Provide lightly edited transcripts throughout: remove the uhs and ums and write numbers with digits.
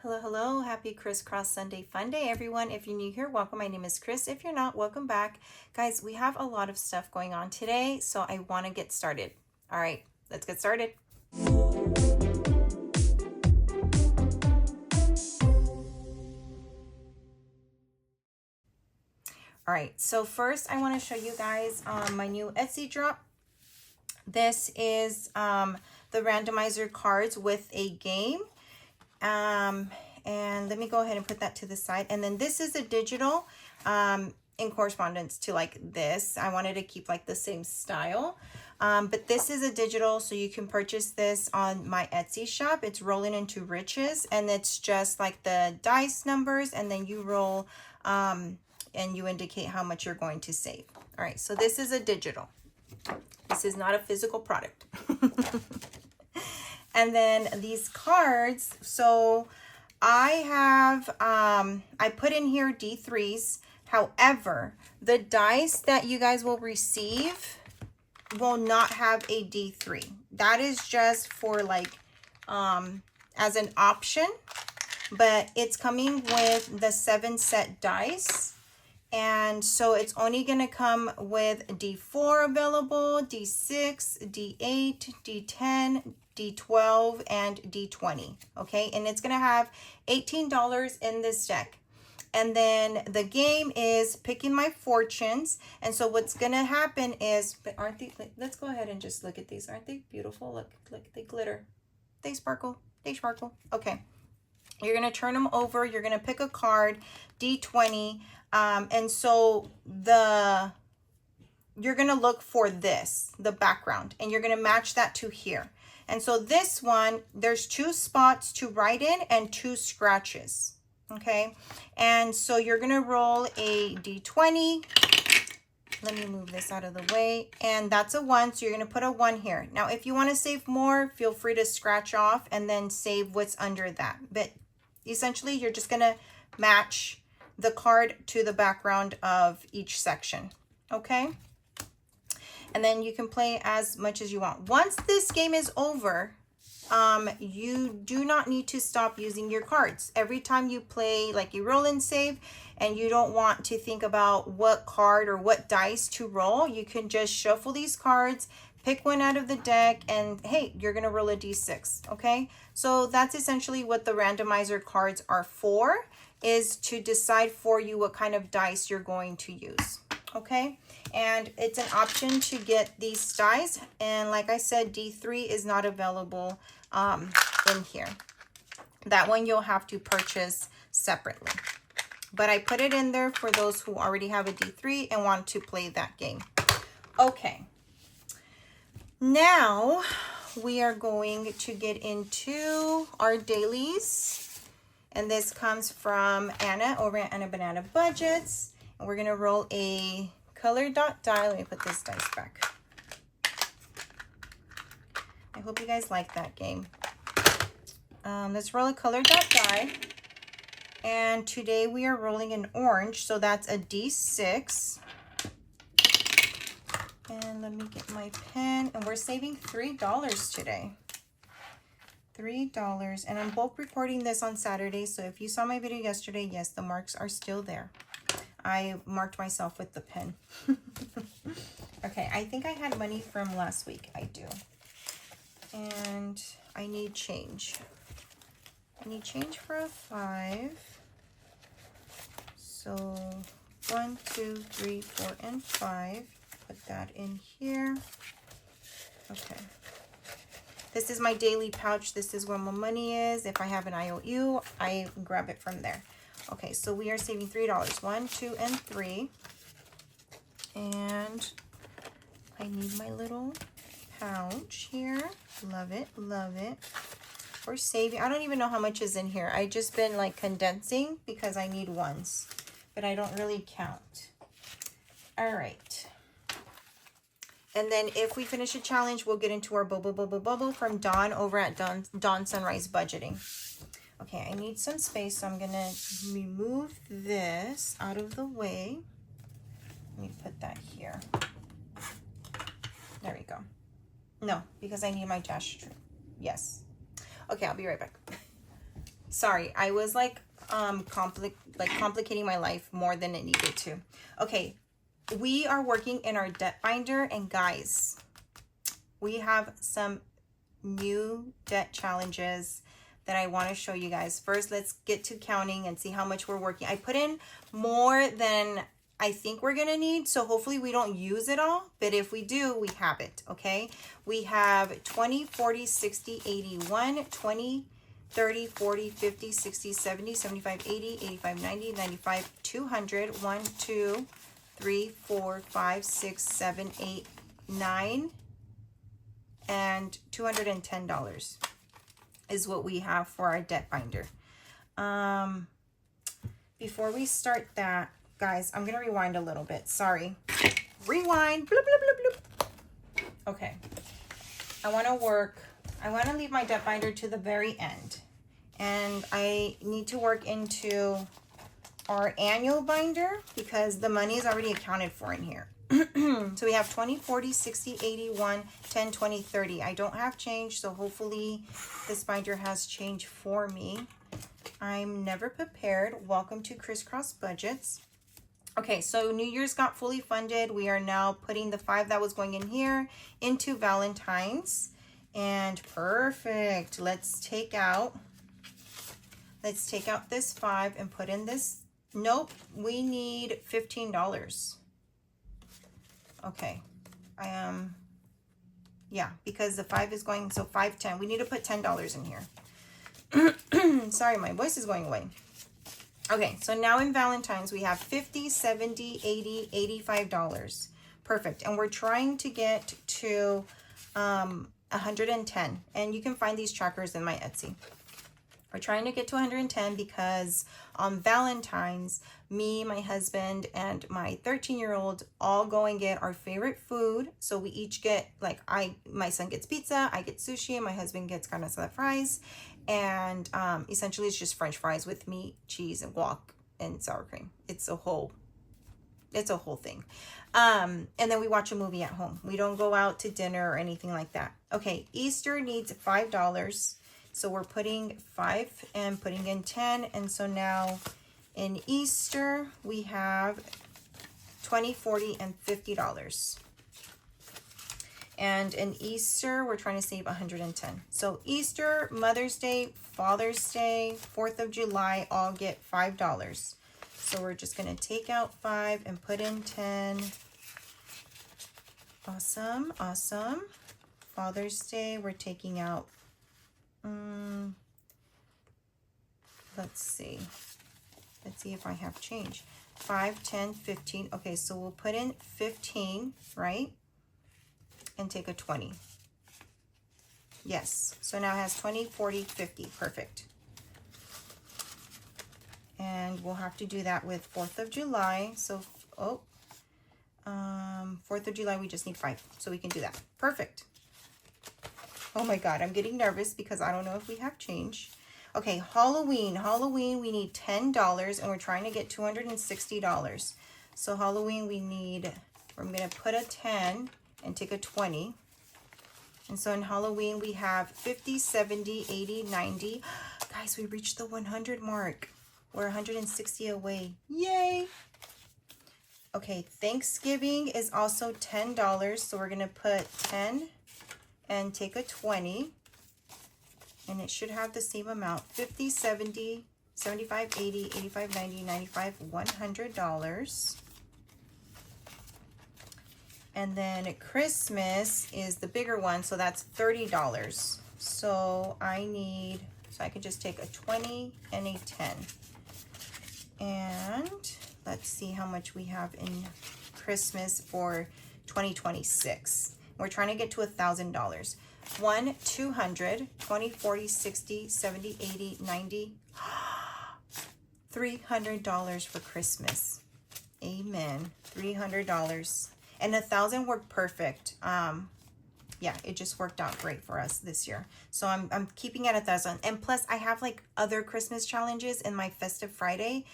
Hello, hello. Happy Crisscross Sunday Fun Day, everyone. If you're new here, welcome. My name is Cris. If you're not, welcome back. Guys, we have a lot of stuff going on today, so I want to get started. All right, let's get started. All right, so first I want to show you guys my new Etsy drop. This is the randomizer cards with a game. And let me go ahead and put that to the side. And then this is a digital in correspondence to like this. I wanted to keep like the same style. But this is a digital, so you can purchase this on my Etsy shop. It's Rolling into Riches, and it's just like the dice numbers, and then you roll and you indicate how much you're going to save. All right, so this is a digital. This is not a physical product. And then these cards, so I have, I put in here D3s. However, the dice that you guys will receive will not have a D3. That is just for like, as an option, but it's coming with the 7 set dice. And so it's only going to come with D4 available, D6, D8, D10, D12, and D20. Okay, and it's going to have $18 in this deck. And then the game is picking my fortunes. And so what's going to happen is, but aren't they, let's go ahead and just look at these. Aren't they beautiful? Look, they glitter. They sparkle. They sparkle. Okay. You're going to turn them over. You're going to pick a card, D20. And so you're going to look for this, the background, and you're going to match that to here. And so this one, there's 2 spots to write in and 2 scratches. Okay. And so you're going to roll a D20. Let me move this out of the way. And that's a 1. So you're going to put a 1 here. Now, if you want to save more, feel free to scratch off and then save what's under that. But essentially, you're just going to match the card to the background of each section. Okay. And then you can play as much as you want. Once this game is over, you do not need to stop using your cards. Every time you play, like you roll and save, and you don't want to think about what card or what dice to roll, you can just shuffle these cards, pick one out of the deck, and hey, you're going to roll a D6. Okay. So that's essentially what the randomizer cards are for, is to decide for you what kind of dice you're going to use. Okay. And it's an option to get these dice. And like I said, D3 is not available in here. That one you'll have to purchase separately. But I put it in there for those who already have a D3 and want to play that game. Okay. Now we are going to get into our dailies. And this comes from Anna over at Anna Banana Budgets. And we're going to roll a color dot die. Let me put this dice back. I hope you guys like that game. Let's roll a color dot die. And today we are rolling an orange. So that's a D6. And let me get my pen. And we're saving $3 today. $3. And I'm both recording this on Saturday. So if you saw my video yesterday, yes, the marks are still there. I marked myself with the pen. Okay, I think I had money from last week. I do. And I need change. I need change for a 5. So 1, 2, 3, 4, and 5. Put that in here. Okay. This is my daily pouch. This is where my money is. If I have an IOU, I grab it from there. Okay, so we are saving $3. 1, 2, and 3. And I need my little pouch here. Love it, love it. We're saving. I don't even know how much is in here. I just been like condensing because I need ones, but I don't really count. All right. And then if we finish a challenge, we'll get into our bubble from Dawn over at Dawn Sunrise Budgeting. Okay, I need some space, so I'm going to remove this out of the way. Let me put that here. There we go. No, because I need my gesture. Yes. Okay, I'll be right back. Sorry, I was like complicating my life more than it needed to. Okay, we are working in our debt binder, and guys, we have some new debt challenges that I want to show you guys. First, let's get to counting and see how much we're working. I put in more than I think we're gonna need, so hopefully we don't use it all, but if we do, we have it, okay? We have 20, 40, 60, 81, 20, 30, 40, 50, 60, 70, 75, 80, 85, 90, 95, 200, 1, 2, 3, 4, 5, 6, 7, 8, 9, and $210 is what we have for our debt binder. Before we start that, guys, I'm gonna rewind a little bit. Sorry. Rewind. Bloop, bloop, bloop, bloop. Okay. I want to leave my debt binder to the very end. And I need to work into our annual binder because the money is already accounted for in here. So we have 20, 40, 60, 81, 10, 20, 30. I don't have change, so hopefully this binder has change for me. I'm never prepared. Welcome to Crisscross Budgets. Okay, so New Year's got fully funded. We are now putting the 5 that was going in here into Valentine's. And perfect. Let's take out this 5 and put in this. Nope, we need $15. Okay. Yeah, because the 5 is going, so 5, 10. We need to put $10 in here. Sorry, my voice is going away. Okay, so now in Valentine's, we have $50, $70, $80, $85. Perfect. And we're trying to get to 110. And you can find these trackers in my Etsy. We're trying to get to 110 because on Valentine's, me, my husband, and my 13-year-old all go and get our favorite food. So we each get, like, my son gets pizza, I get sushi, and my husband gets carne asada fries. And essentially it's just French fries with meat, cheese, and guac and sour cream. It's a whole thing. And then we watch a movie at home. We don't go out to dinner or anything like that. Okay, Easter needs $5. So we're putting 5 and putting in 10. And so now in Easter, we have $20, $40, and $50. And in Easter, we're trying to save 110. So Easter, Mother's Day, Father's Day, 4th of July, all get $5. So we're just going to take out 5 and put in 10. Awesome, awesome. Father's Day, we're taking out, let's see if I have change. 5, 10, 15. Okay, so we'll put in 15, right? And take a 20. Yes, so now it has 20, 40, 50. Perfect. And we'll have to do that with 4th of July. So, 4th of July, we just need 5. So we can do that. Perfect. Oh my God, I'm getting nervous because I don't know if we have change. Okay, Halloween. Halloween, we need $10 and we're trying to get $260. So Halloween, I'm going to put a 10 and take a 20. And so in Halloween, we have 50, 70, 80, 90. Guys, we reached the 100 mark. We're 160 away. Yay! Okay, Thanksgiving is also $10. So we're going to put 10 and take a 20. And it should have the same amount. 50, 70, 75, 80, 85, 90, 95, $100. And then Christmas is the bigger one, so that's $30. So I can just take a 20 and a 10. And let's see how much we have in Christmas for 2026. We're trying to get to $1,000. 1, 200, 20, 40, 60, 70, 80, 90, $300 for Christmas. Amen. $300. And 1,000 worked perfect. Yeah, it just worked out great for us this year. So I'm keeping it at 1,000. And plus I have like other Christmas challenges in my Festive Friday.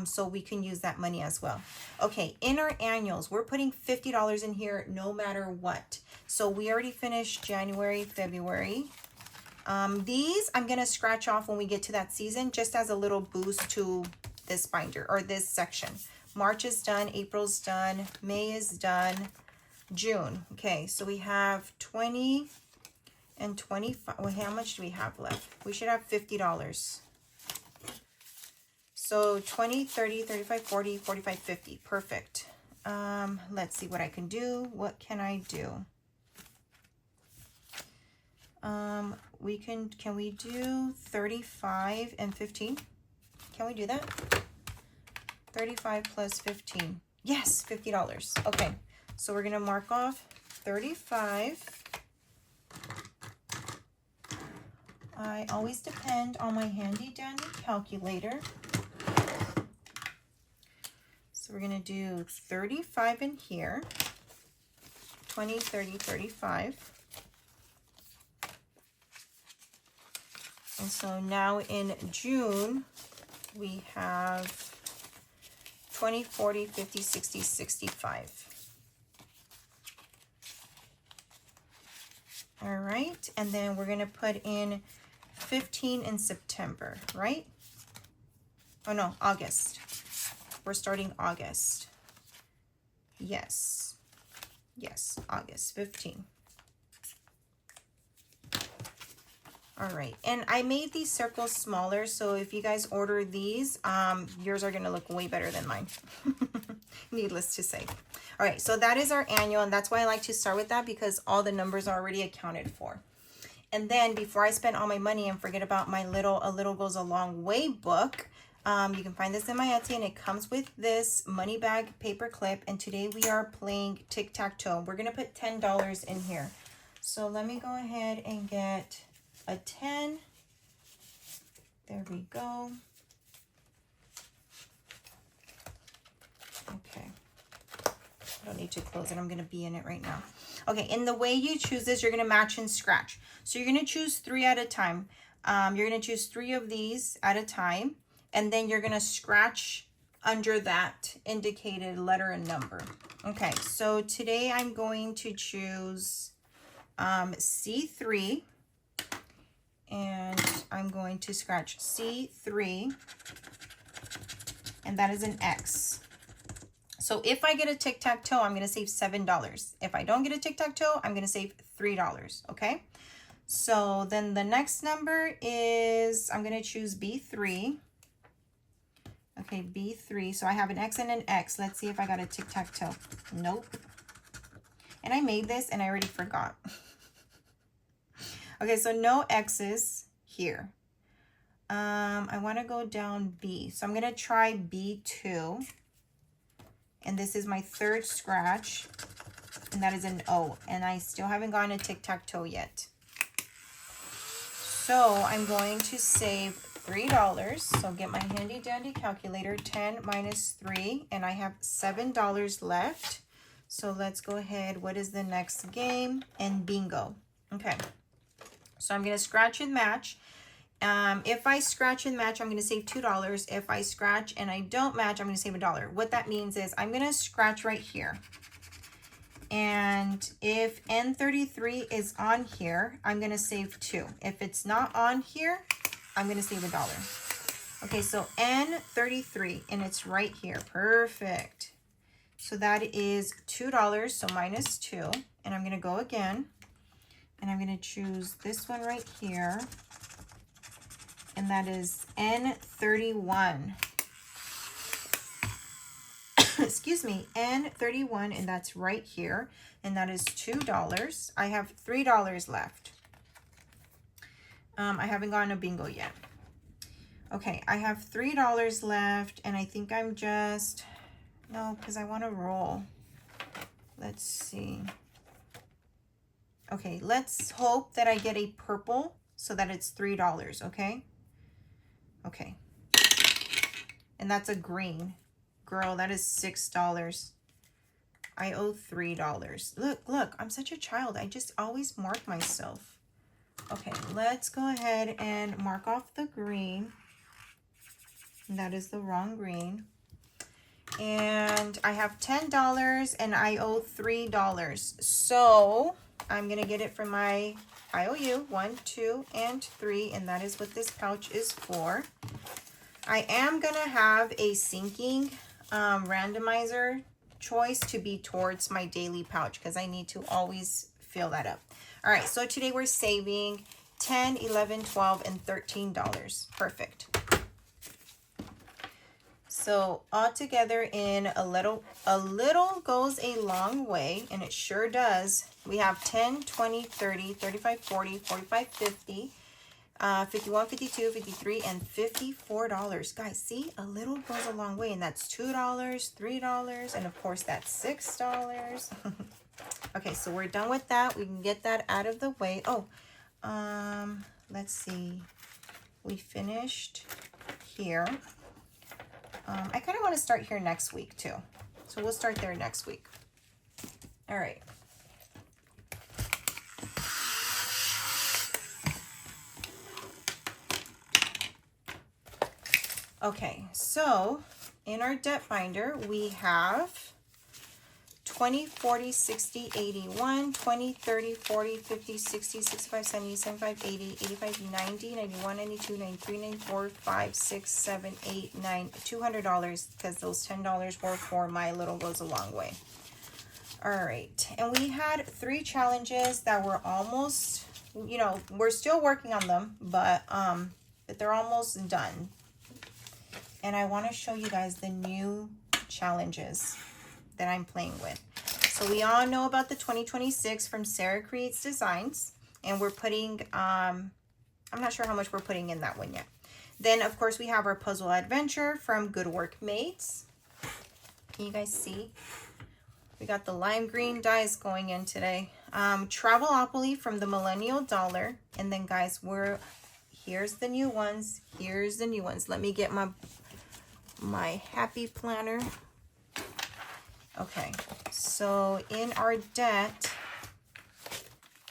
So we can use that money as well. Okay, in our annuals, we're putting $50 in here no matter what. So we already finished January, February. These I'm gonna scratch off when we get to that season, just as a little boost to this binder or this section. March is done, April's done, May is done, June. Okay, so we have 20 and 25. Well, how much do we have left? We should have $50. So 20, 30, 35, 40, 45, 50. Perfect. Let's see what I can do. What can I do? Can we do 35 and 15? Can we do that? 35 plus 15. Yes, $50. Okay, so we're gonna mark off 35. I always depend on my handy dandy calculator. So we're gonna do 35 in here, 20, 30, 35. And so now in June, we have 20, 40, 50, 60, 65. All right, and then we're gonna put in 15 in September, right? Oh no, August. We're starting August. Yes, August 15. All right, and I made these circles smaller, so if you guys order these, yours are gonna look way better than mine, needless to say. All right, so that is our annual, and that's why I like to start with that, because all the numbers are already accounted for. And then before I spend all my money and forget about my A Little Goes a Long Way book, you can find this in my Etsy, and it comes with this money bag paper clip, and today we are playing tic-tac-toe. We're gonna put $10 in here. So let me go ahead and get a 10. There we go. Okay. I don't need to close it. I'm going to be in it right now. Okay, and the way you choose this, you're going to match and scratch. So you're going to choose 3 at a time. You're going to choose 3 of these at a time, and then you're going to scratch under that indicated letter and number. Okay, so today I'm going to choose C3. And I'm going to scratch C3, and that is an X. So if I get a tic-tac-toe, I'm going to save $7. If I don't get a tic-tac-toe, I'm going to save $3, okay? So then the next number is, I'm going to choose B3. Okay, B3. So I have an X and an X. Let's see if I got a tic-tac-toe. Nope. And I made this and I already forgot. Okay, so no X's here. I want to go down B. So I'm going to try B2. And this is my 3rd scratch. And that is an O. And I still haven't gotten a tic-tac-toe yet. So I'm going to save $3. So get my handy dandy calculator. 10 minus 3. And I have $7 left. So let's go ahead. What is the next game? And bingo. Okay. So I'm going to scratch and match. If I scratch and match, I'm going to save $2. If I scratch and I don't match, I'm going to save $1. What that means is I'm going to scratch right here. And if N33 is on here, I'm going to save 2. If it's not on here, I'm going to save $1. Okay, so N33, and it's right here. Perfect. So that is $2, so minus 2. And I'm going to go again. And I'm going to choose this one right here. And that is N31. Excuse me, N31, and that's right here. And that is $2. I have $3 left. I haven't gotten a bingo yet. Okay, I have $3 left, and I think I'm just... No, because I want to roll. Let's see. Okay, let's hope that I get a purple so that it's $3, okay? Okay. And that's a green. Girl, that is $6. I owe $3. Look, I'm such a child. I just always mark myself. Okay, let's go ahead and mark off the green. That is the wrong green. And I have $10 and I owe $3. So I'm going to get it from my IOU, 1, 2, and 3, and that is what this pouch is for. I am gonna have a sinking randomizer choice to be towards my daily pouch because I need to always fill that up. All right, so today we're saving $10, $11, $12, and $13. Perfect. So all together in a little goes a long way, and it sure does. We have 10, 20, 30, 35, 40, 45, 50, 51, 52, 53, and $54. Guys, see, a little goes a long way, and that's $2, $3, and of course that's $6. Okay, so we're done with that. We can get that out of the way. Oh, let's see. We finished here. I kind of want to start here next week too. So we'll start there next week. All right. Okay, so in our debt binder, we have 20, 40, 60, 81, 20, 30, 40, 50, 60, 65, 70, 75, 80, 85, 90, 91, 92, 93, 94, 5, 6, 7, 8, 9, $200 because those $10 were for my little goes a long way. All right, and we had 3 challenges that were almost, you know, we're still working on them, but they're almost done. And I want to show you guys the new challenges that I'm playing with. So we all know about the 2026 from Sarah Creates Designs, and we're putting, I'm not sure how much we're putting in that one yet. Then of course we have our puzzle adventure from Good Work Mates. Can you guys see? We got the lime green dies going in today. Travelopoly from the Millennial Dollar. And then guys, here's the new ones. Here's the new ones. Let me get my happy planner. Okay, so in our debt,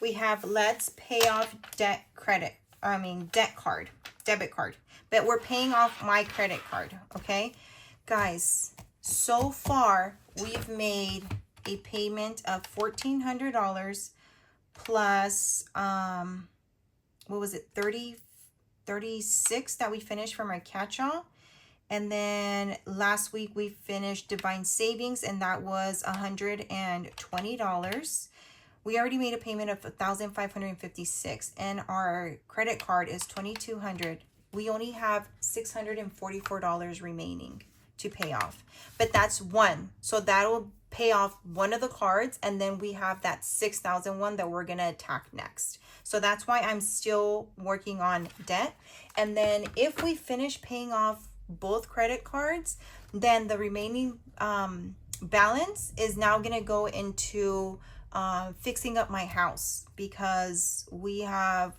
we have Let's Pay Off Debt Debit Card. But we're paying off my credit card, okay? Guys, so far, we've made a payment of $1,400 plus, what was it, 36 that we finished from our catch-all. And then last week we finished Divine Savings, and that was $120. We already made a payment of $1,556, and our credit card is $2,200. We only have $644 remaining to pay off, but that's one. So that'll pay off one of the cards, and then we have that 6,000 one that we're gonna attack next. So that's why I'm still working on debt. And then if we finish paying off both credit cards, then the remaining balance is now going to go into fixing up my house, because we have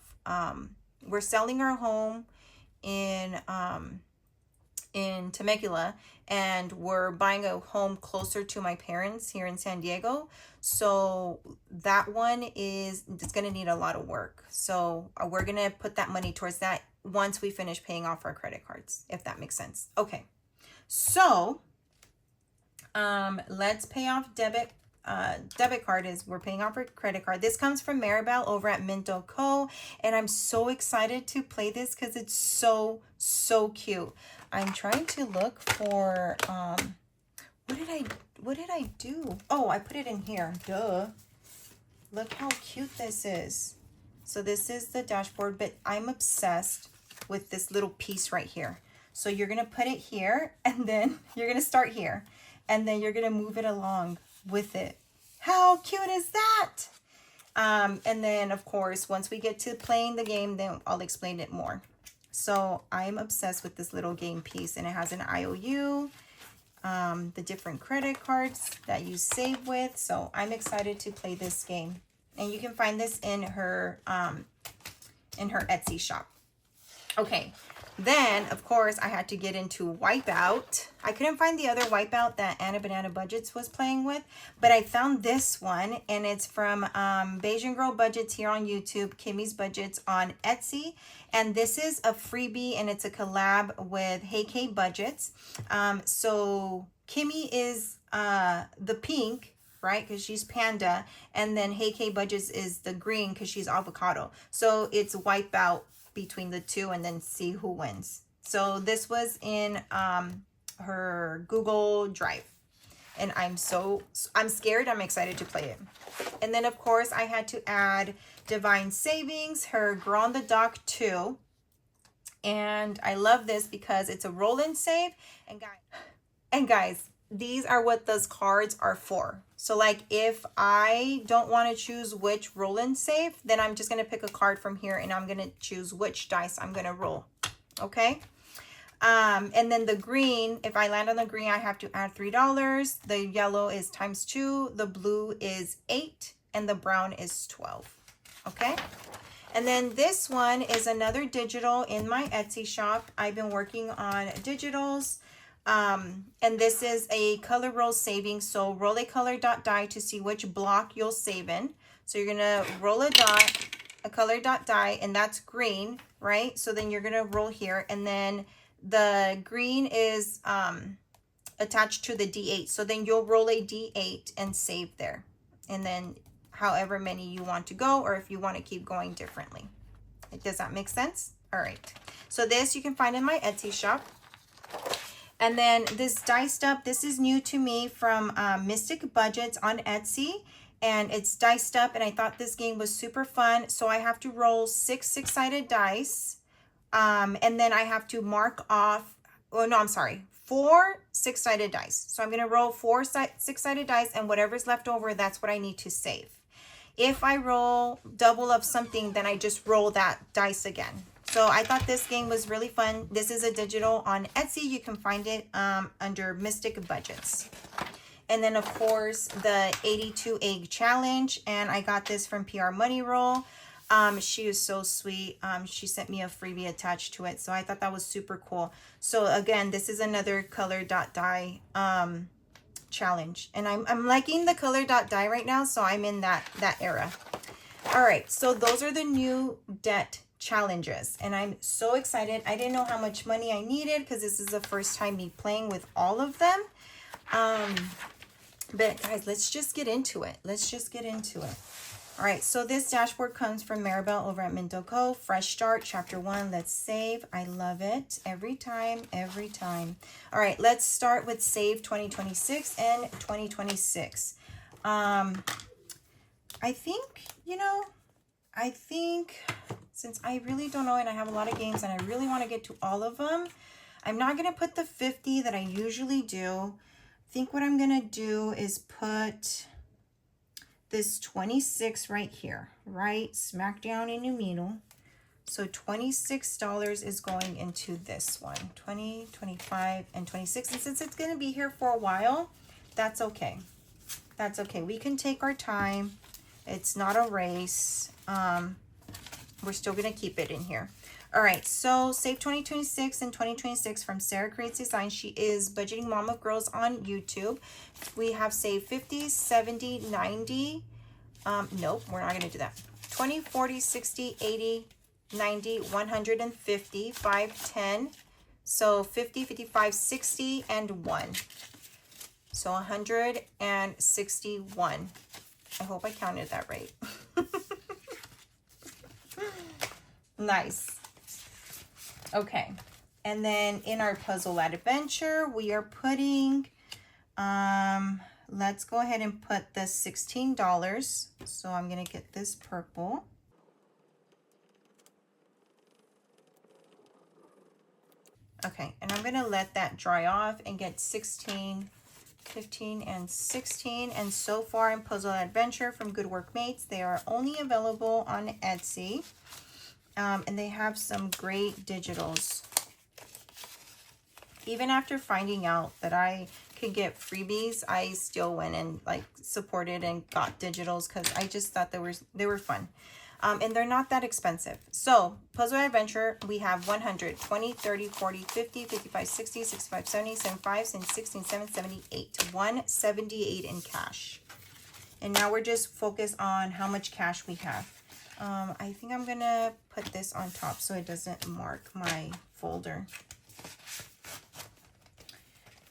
we're selling our home in Temecula, and we're buying a home closer to my parents here in San Diego. So that one it's going to need a lot of work. So we're going to put that money towards that once we finish paying off our credit cards, if that makes sense. Okay, so Let's Pay Off debit card is we're paying off our credit card. This comes from Maribel over at MintdoughCo, and I'm so excited to play this because it's so cute. I'm trying to look for what did I do? Oh, I put it in here. Duh. Look how cute this is. So this is the dashboard, but I'm obsessed with this little piece right here. So you're going to put it here, and then you're going to start here, and then you're going to move it along with it. How cute is that? And then of course, once we get to playing the game, then I'll explain it more. So I'm obsessed with this little game piece, and it has an IOU, the different credit cards that you save with. So I'm excited to play this game. And you can find this in her Etsy shop. Okay, then of course I had to get into Wipeout. I couldn't find the other Wipeout that Anna Banana Budgets was playing with, but I found this one, and it's from Bayesian Girl Budgets here on YouTube, Kimmy's Budgets on Etsy. And this is a freebie, and it's a collab with Hey K Budgets. So Kimmy is the pink, right? Because she's panda. And then Hey K Budgets is the green because she's avocado. So it's wipe out between the two and then see who wins. So this was in her Google Drive. And I'm scared. I'm excited to play it. And then, of course, I had to add Divine Savings, her Girl on the Dock 2. And I love this because it's a roll and save. And guys, these are what those cards are for. So like if I don't want to choose which roll and save, then I'm just going to pick a card from here and I'm going to choose which dice I'm going to roll. Okay. And then the green, if I land on the green, I have to add $3. The yellow is ×2. The blue is 8 and the brown is 12. Okay. And then this one is another digital in my Etsy shop. I've been working on digitals. And this is a color roll saving. So roll a color dot die to see which block you'll save in. So you're going to roll a color dot die, and that's green, right? So then you're going to roll here, and then the green is attached to the D8. So then you'll roll a D8 and save there. And then however many you want to go, or if you want to keep going differently. Does that make sense? All right. So this you can find in my Etsy shop. And then this diced up, this is new to me from Mystic Budgets on Etsy. And it's diced up, and I thought this game was super fun. So I have to roll 6 six-sided dice. And then I have to mark off, oh no, I'm sorry, 4 six-sided dice. So I'm going to roll 4 six-sided dice, and whatever's left over, that's what I need to save. If I roll double of something, then I just roll that dice again. So I thought this game was really fun. This is a digital on Etsy. You can find it under Mystic Budgets. And then, of course, the 82 Egg Challenge. And I got this from PR Money Roll. She is so sweet. She sent me a freebie attached to it. So I thought that was super cool. So again, this is another color dot die challenge. And I'm liking the color dot die right now. So I'm in that era. All right. So those are the new debt challenges. And I'm so excited. I didn't know how much money I needed because this is the first time me playing with all of them. But guys, let's just get into it. All right, so this dashboard comes from Maribel over at MintdoughCo. Fresh start, chapter 1. Let's save. I love it every time. All right, let's start with save 2026 and 2026. I think since I really don't know and I have a lot of games and I really want to get to all of them, I'm not going to put the 50 that I usually do. I think what I'm going to do is put this 26 right here, right smack down in the middle. So $26 is going into this one. 20, 25, and 26. And since it's going to be here for a while, that's okay. We can take our time. It's not a race. We're still going to keep it in here. All right, so Save 2026 and 2026 from Sarah Creates Design. She is Budgeting Mom of Girls on YouTube. We have Save 50, 70, 90. Nope, we're not going to do that. 20, 40, 60, 80, 90, 150, 5, 10. So 50, 55, 60, and 1. So 161. I hope I counted that right. Nice. Okay, and then in our puzzle adventure, we are putting, let's go ahead and put the $16. So I'm going to get this purple. Okay, and I'm going to let that dry off and get 16, 15, and 16. And so far in Puzzle Adventure from Good Work Mates, they are only available on Etsy. And they have some great digitals. Even after finding out that I could get freebies, I still went and like supported and got digitals because I just thought they were fun. And they're not that expensive. So Puzzle Adventure, we have 100, 20, 30, 40, 50, 55, 60, 65, 70, 75, 16, 7, 78, 178 in cash. And now we're just focused on how much cash we have. I think I'm going to put this on top so it doesn't mark my folder.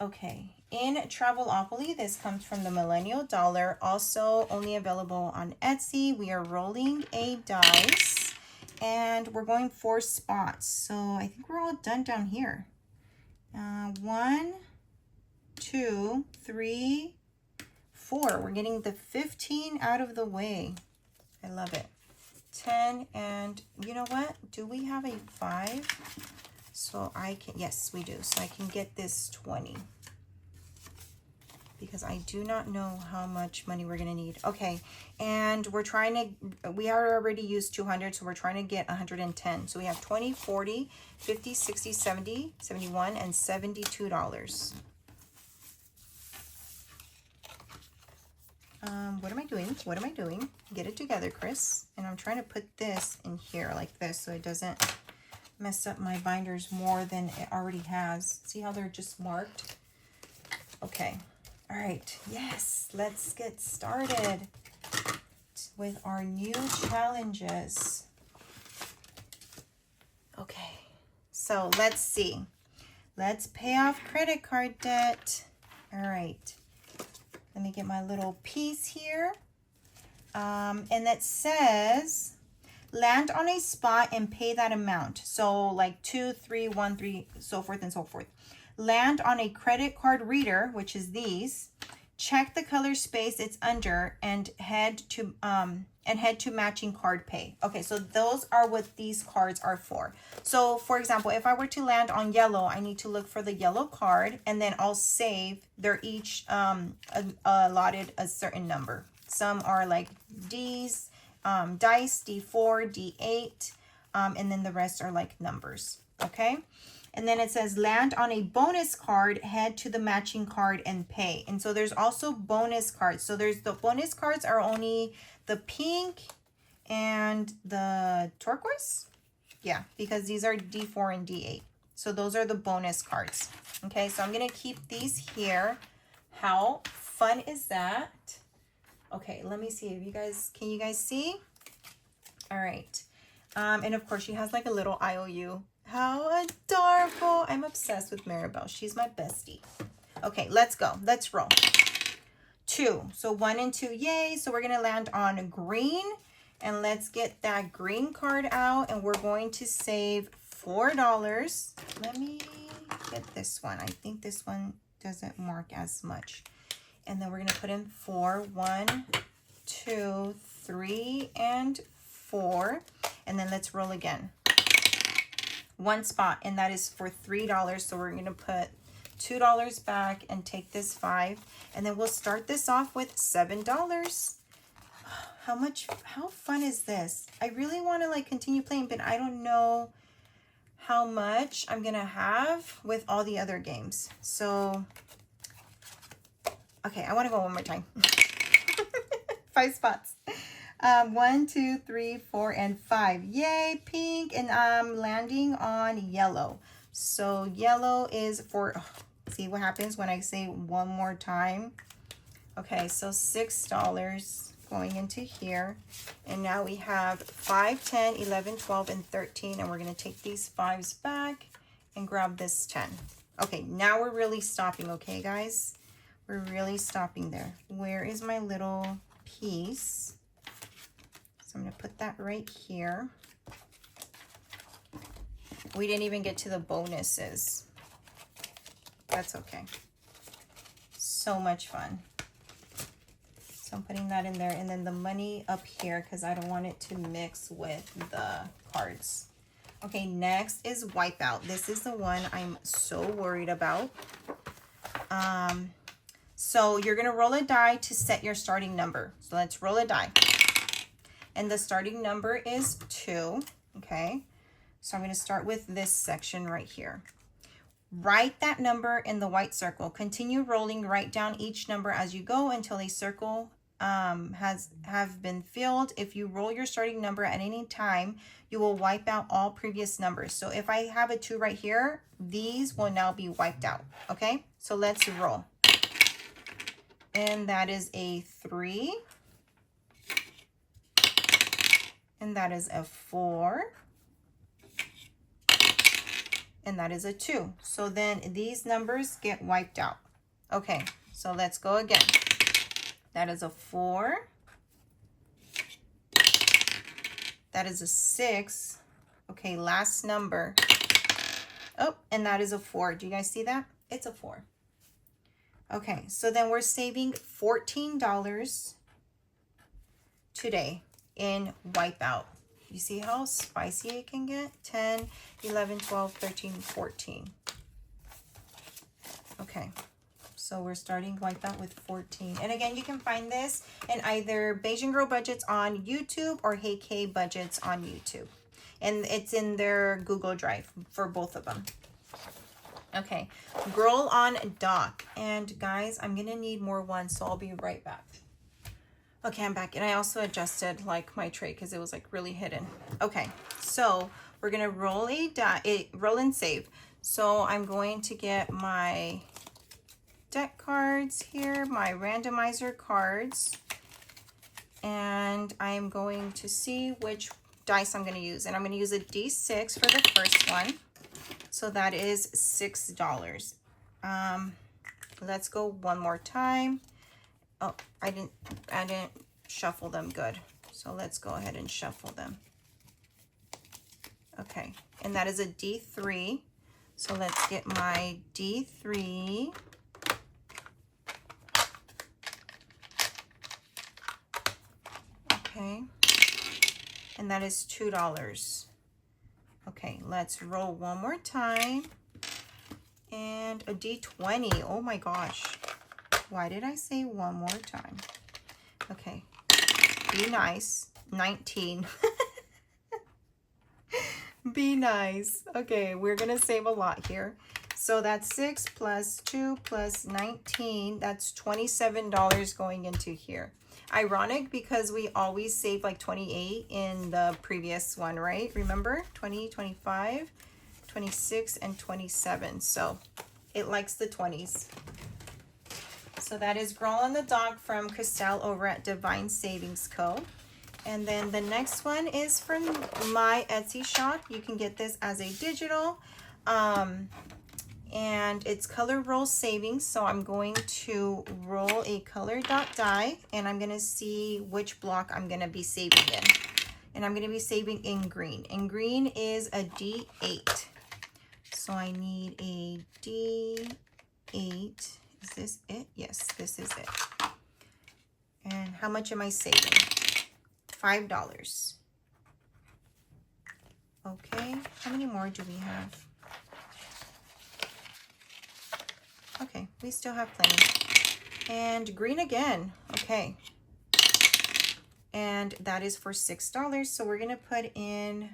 Okay, in Travelopoly, this comes from the Millennial Dollar, also only available on Etsy. We are rolling a dice and we're going 4 spots. So I think we're all done down here. 1, 2, 3, 4. We're getting the 15 out of the way. I love it. 10, and you know what? Do we have a 5? So I can, yes, we do. So I can get this 20 because I do not know how much money we're going to need. Okay. And we're trying to, we are already used 200. So we're trying to get 110. So we have 20, 40, 50, 60, 70, 71, and $72. What am I doing? What am I doing? Get it together, Cris. And I'm trying to put this in here like this so it doesn't mess up my binders more than it already has. See how they're just marked? Okay. All right. Yes. Let's get started with our new challenges. Okay. So let's see. Let's pay off credit card debt. All right. Let me get my little piece here. And that says, land on a spot and pay that amount. So like 2, 3, 1, 3, so forth and so forth. Land on a credit card reader, which is these. Check the color space it's under and head to matching card pay. Okay, so those are what these cards are for. So for example, if I were to land on yellow, I need to look for the yellow card and then I'll save. They're each allotted a certain number. Some are like D's, dice, D4, D8, and then the rest are like numbers, okay? And then it says land on a bonus card, head to the matching card and pay. And so there's also bonus cards. So there's the bonus cards are only the pink and the turquoise. Yeah, because these are D4 and D8. So those are the bonus cards. Okay, so I'm going to keep these here. How fun is that? Okay, let me see if you guys, can you guys see? All right. And of course she has like a little IOU. How adorable. I'm obsessed with Maribel. She's my bestie. Okay, let's go. Let's roll. 2. So 1 and 2. Yay. So we're going to land on green. And let's get that green card out. And we're going to save $4. Let me get this one. I think this one doesn't mark as much. And then we're going to put in 4. 1, 2, 3, and 4. And then let's roll again. 1 spot, and that is for $3. So we're going to put $2 back and take this 5. And then we'll start this off with $7. How fun is this? I really want to like continue playing, but I don't know how much I'm going to have with all the other games. So, okay, I want to go one more time. 5 spots. 1, 2, 3, 4, and 5. Yay, pink. And I'm landing on yellow. So yellow is for, oh, see what happens when I say one more time. Okay, so $6 going into here. And now we have 5, 10, 11, 12, and 13. And we're going to take these 5s back and grab this 10. Okay, now we're really stopping, okay, guys? We're really stopping there. Where is my little piece? So I'm going to put that right here. We didn't even get to the bonuses. That's okay. So much fun. So I'm putting that in there. And then the money up here because I don't want it to mix with the cards. Okay, next is Wipeout. This is the one I'm so worried about. So you're going to roll a die to set your starting number. So let's roll a die. And the starting number is 2, okay? So I'm going to start with this section right here. Write that number in the white circle. Continue rolling, write down each number as you go until a circle have been filled. If you roll your starting number at any time, you will wipe out all previous numbers. So if I have a 2 right here, these will now be wiped out, okay? So let's roll. And that is a 3. And that is a 4. and that is a 2. So then these numbers get wiped out. Okay, so let's go again. That is a 4. That is a 6. Okay, last number. Oh, and that is a 4. Do you guys see that? It's a 4. Okay, so then we're saving $14 today in Wipeout. You see how spicy it can get? 10, 11, 12, 13, 14. Okay, so we're starting Wipeout with 14. And again, you can find this in either Beijing Girl Budgets on YouTube or Hey K Budgets on YouTube. And it's in their Google Drive for both of them. Okay, Girl on Dock. And guys, I'm gonna need more ones, so I'll be right back. Okay, I'm back, and I also adjusted like my tray because it was like really hidden. Okay, so we're gonna roll roll and save. So I'm going to get my deck cards here, my randomizer cards, and I'm going to see which dice I'm gonna use. And I'm gonna use a D6 for the first one. So that is $6. Let's go one more time. Oh, I didn't shuffle them good. So let's go ahead and shuffle them. Okay, and that is a D3. So let's get my D3. Okay, and that is $2. Okay, let's roll one more time. And a D20. Oh my gosh. Why did I say one more time? Okay, be nice. 19. Be nice. Okay, we're gonna save a lot here. So that's 6 plus 2 plus 19. That's $27 going into here. Ironic because we always save like 28 in the previous one, right? Remember? 20, 25, 26, and 27. So it likes the 20s. So that is Girl on the Dock from Crystal over at Divine Savings Co. And then the next one is from my Etsy shop. You can get this as a digital. And it's color roll savings. So I'm going to roll a color dot die, and I'm going to see which block I'm going to be saving in. And I'm going to be saving in green. And green is a D8. So I need a D8. Is this it? Yes, this is it. And how much am I saving? $5. Okay, how many more do we have? Okay, we still have plenty. And green again. Okay. And that is for $6. So we're gonna put in,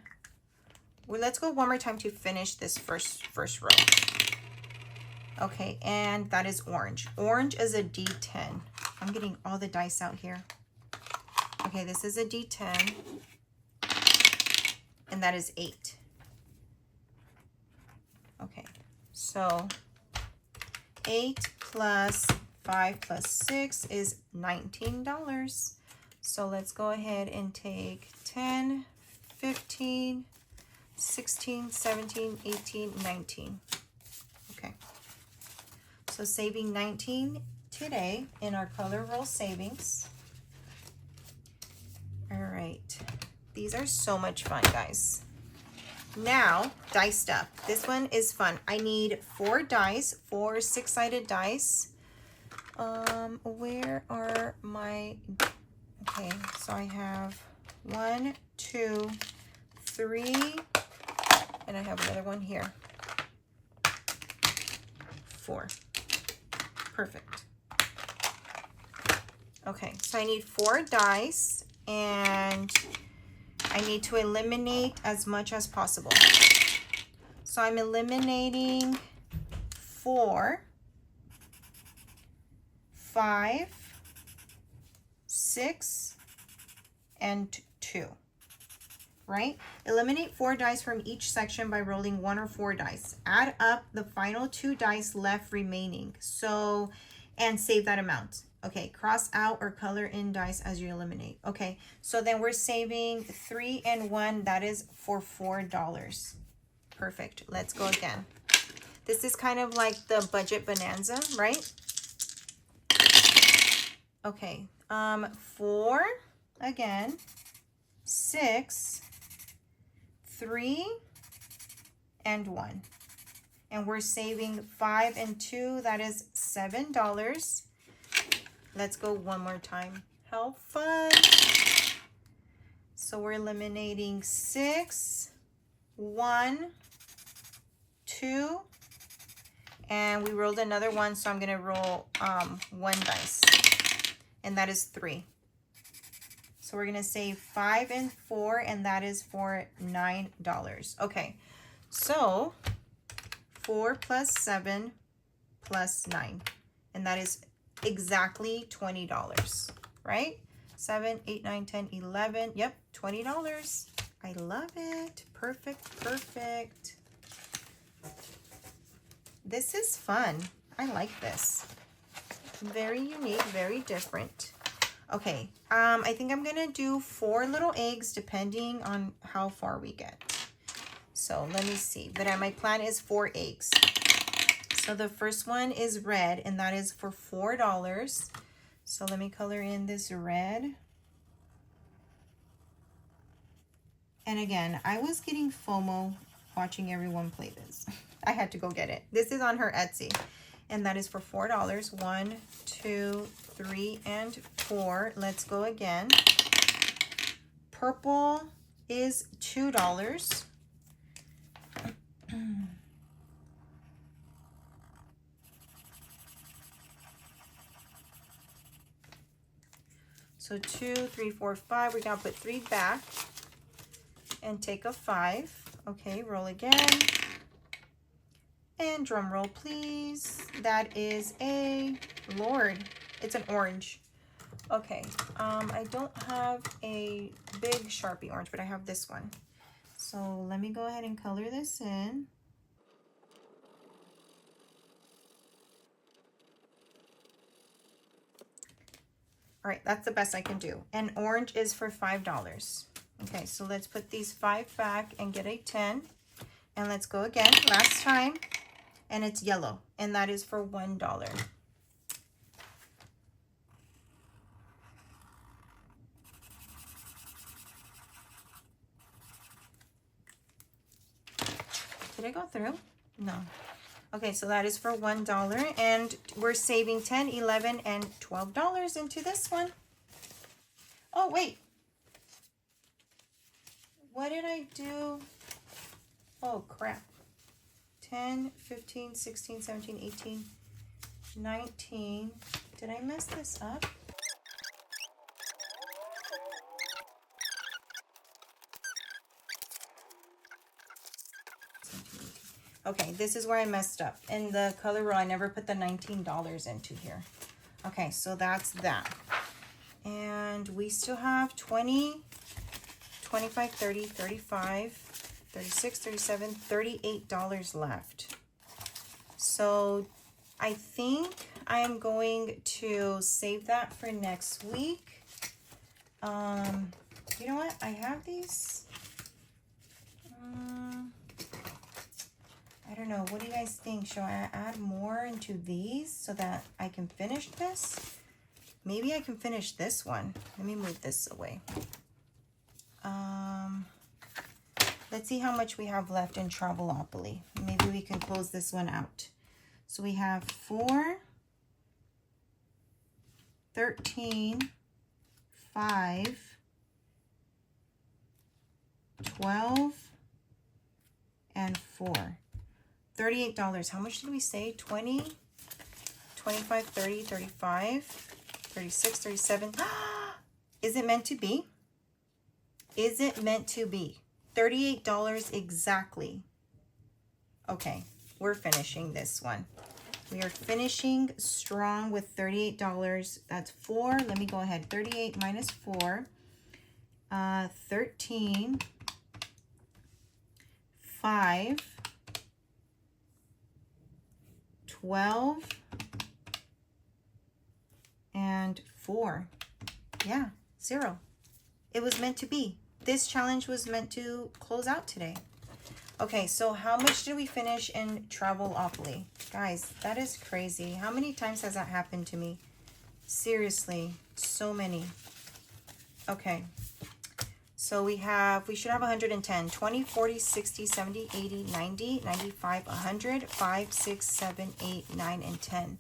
well, let's go one more time to finish this first row. Okay, and that is orange. Orange is a D10. I'm getting all the dice out here. Okay, this is a D10. And that is 8. Okay, so 8 plus 5 plus 6 is $19. So let's go ahead and take 10, 15, 16, 17, 18, 19. Okay. So saving 19 today in our color roll savings. All right. These are so much fun, guys. Now, diced up. This one is fun. I need 4 dice, 4 6-sided dice. Where are my... Okay, so I have 1, 2, 3, and I have another one here. 4. Perfect. Okay, so I need 4 dice, and I need to eliminate as much as possible. So I'm eliminating 4, 5, 6, and 2, right? Eliminate 4 dice from each section by rolling 1 or 4 dice. Add up the final 2 dice left remaining. So, and save that amount. Okay, cross out or color in dice as you eliminate. Okay, so then we're saving 3 and 1. That is for $4. Perfect. Let's go again. This is kind of like the budget bonanza, right? Okay. 4 again, 6, 3, and 1. And we're saving 5 and 2. That is $7. Let's go one more time. How fun. So we're eliminating 6, 1, 2, and we rolled another 1, so I'm going to roll 1 dice, and that is 3. So we're going to save 5 and 4, and that is for $9. Okay, so 4 plus 7 plus 9, and that is exactly $20, right? 7, 8, 9, 10, 11. Yep, $20. I love it. Perfect, perfect. This is fun. I like this. Very unique, very different. Okay, I think I'm gonna do 4 little eggs depending on how far we get. So let me see. But my plan is 4 eggs. So the first one is red, and that is for $4. So let me color in this red. And again, I was getting FOMO watching everyone play this. I had to go get it. This is on her Etsy, and that is for $4. 1, 2, 3, and 4. Let's go again. Purple is $2. So 2, 3, 4, 5. We're gonna put 3 back and take a 5. Okay, roll again. And drum roll, please. That is a, Lord, it's an orange. Okay, I don't have a big Sharpie orange, but I have this one. So let me go ahead and color this in. All right, that's the best I can do. And orange is for $5. Okay, so let's put these 5 back and get a 10. And let's go again, last time. And it's yellow, and that is for $1. Did I go through? No. Okay, so that is for $1, and we're saving $10, $11, and $12 into this one. Oh, wait. What did I do? Oh, crap. 10, 15, 16, 17, 18, 19. Did I mess this up? Okay, this is where I messed up. In the color roll, I never put the $19 into here. Okay, so that's that. And we still have 20, 25, 30, 35, 36, 37, $38 left. So I think I am going to save that for next week. You know what? I have these. I don't know. What do you guys think? Should I add more into these so that I can finish this? Maybe I can finish this one. Let me move this away. Let's see how much we have left in Travelopoly. Maybe we can close this one out. So we have 4, 13, 5, 12, and 4. $38. How much did we say? 20, 25, 30, 35, 36, 37. Is it meant to be? Is it meant to be? $38 exactly. Okay, we're finishing this one. We are finishing strong with $38. That's 4. Let me go ahead. 38 minus 4. 13. 5. 12. And 4. Yeah, 0. It was meant to be. This challenge was meant to close out today. Okay, so how much did we finish in Travelopoly? Guys, that is crazy. How many times has that happened to me? Seriously, so many. Okay. So we should have 110, 20, 40, 60, 70, 80, 90, 95, 100, 5, 6, 7, 8, 9, and 10.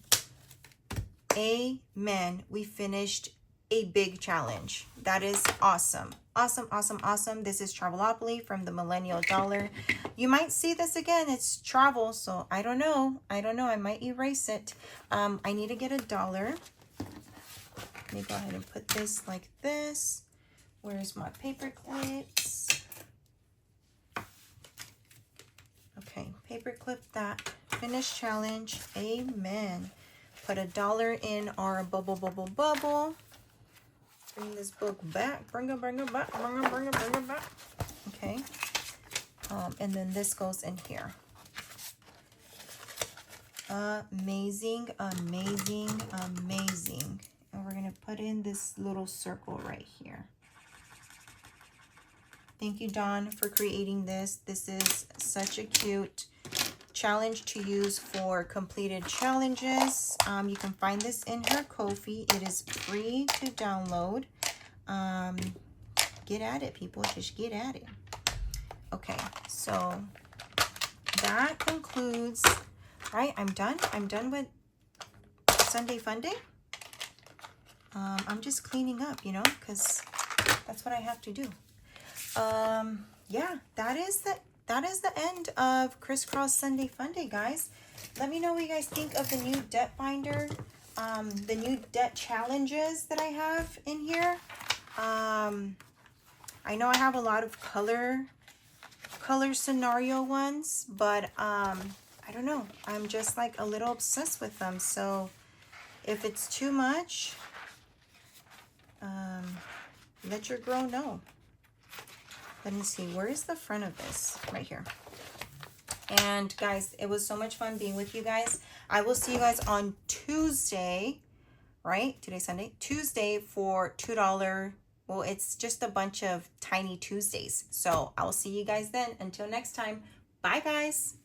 Amen. We finished a big challenge. That is awesome. Awesome, awesome, awesome. This is Travelopoly from the Millennial Dollar. You might see this again. It's travel, so I don't know. I might erase it. I need to get $1. Let me go ahead and put this like this. Where's my paper clips? Okay, paper clip that. Finish challenge. Amen. Put $1 in our bubble. Bring this book back. Bring it back. Okay. And then this goes in here. Amazing, amazing, amazing. And we're going to put in this little circle right here. Thank you, Dawn, for creating this. This is such a cute challenge to use for completed challenges. You can find this in her Ko-fi. It is free to download. Get at it, people. Just get at it. Okay, so that concludes. Right, I'm done. I'm done with Sunday Funday. I'm just cleaning up, you know, because that's what I have to do. Yeah, that is the end of Crisscross Sunday Funday, guys. Let me know what you guys think of the new debt binder, the new debt challenges that I have in here. I know I have a lot of color scenario ones, but I don't know. I'm just like a little obsessed with them. So if it's too much, let your girl know. Let me see. Where is the front of this? Right here. And guys, it was so much fun being with you guys. I will see you guys on Tuesday, right? Today's Sunday. Tuesday for $2. Well, it's just a bunch of tiny Tuesdays. So I will see you guys then. Until next time. Bye, guys.